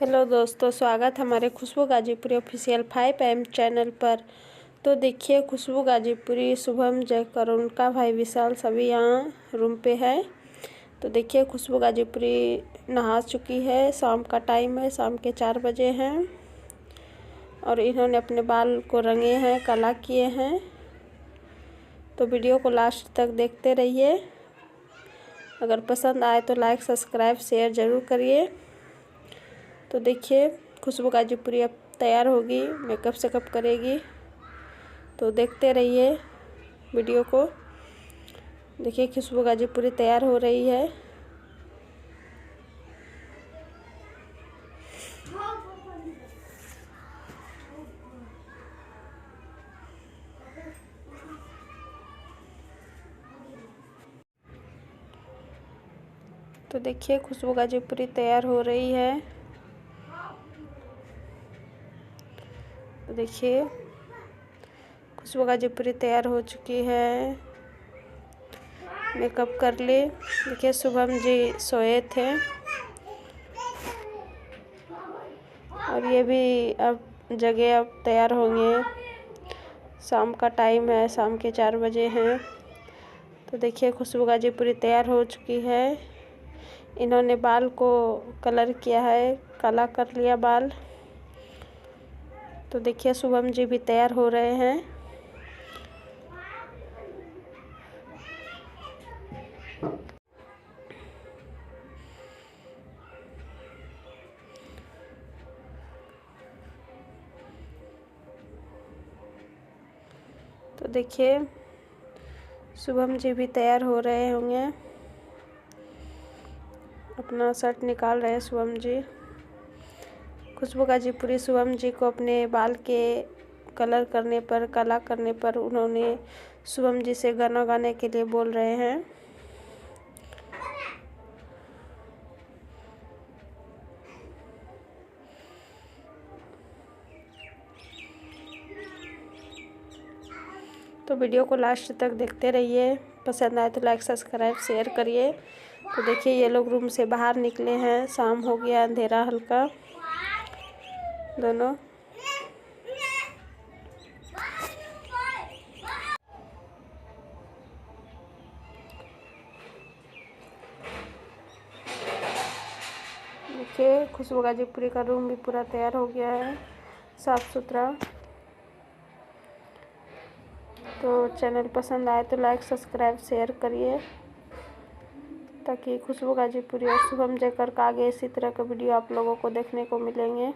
Hello दोस्तों, स्वागत हमारे खुशबू गाजीपुरी ऑफिशियल 5 AM चैनल पर। तो देखिए, खुशबू गाजीपुरी, शुभम जयकर, उनका भाई विशाल सभी यहाँ रूम पे है। तो देखिए, खुशबू गाजीपुरी नहा चुकी है। शाम का टाइम है, शाम के 4 बजे हैं और इन्होंने अपने बाल को रंगे हैं, काला किए हैं। तो वीडियो को लास्ट तक देखते रहिए। अगर पसंद आए तो लाइक, सब्सक्राइब, शेयर ज़रूर करिए। तो देखिए, खुशबू गाजीपुरी अब तैयार होगी, मेकअप शेकअप करेगी। तो देखते रहिए वीडियो को। देखिए, खुशबू गाजीपुरी तैयार हो रही है। तो देखिए, खुशबू गाजीपुरी तैयार हो रही है। तो देखिए, खुशबू गाजीपुरी तैयार हो चुकी है, मेकअप कर ली। देखिए, शुभम जी सोए थे और ये भी अब जगह अब तैयार होंगे। शाम का टाइम है, शाम के 4 बजे हैं। तो देखिए, खुशबू गाजीपुरी तैयार हो चुकी है। इन्होंने बाल को कलर किया है, काला कर लिया बाल। तो देखिए, शुभम जी भी तैयार हो रहे हैं। तो देखिए, शुभम जी भी तैयार हो रहे होंगे। अपना शर्ट निकाल रहे हैं शुभम जी। खुशबू गाजीपुरी शुभम जी को अपने बाल के कलर करने पर, काला करने पर उन्होंने शुभम जी से गाना गाने के लिए बोल रहे हैं। तो वीडियो को लास्ट तक देखते रहिए। पसंद आए तो लाइक, सब्सक्राइब, शेयर करिए। तो देखिए, ये लोग रूम से बाहर निकले हैं। शाम हो गया, अंधेरा हल्का दोनों। देखिए, खुशबू गाजीपुरी का रूम भी पूरा तैयार हो गया है, साफ़ सुथरा। तो चैनल पसंद आए तो लाइक, सब्सक्राइब, शेयर करिए ताकि खुशबू गाजीपुरी और शुभम जयकर का आगे इसी तरह का वीडियो आप लोगों को देखने को मिलेंगे।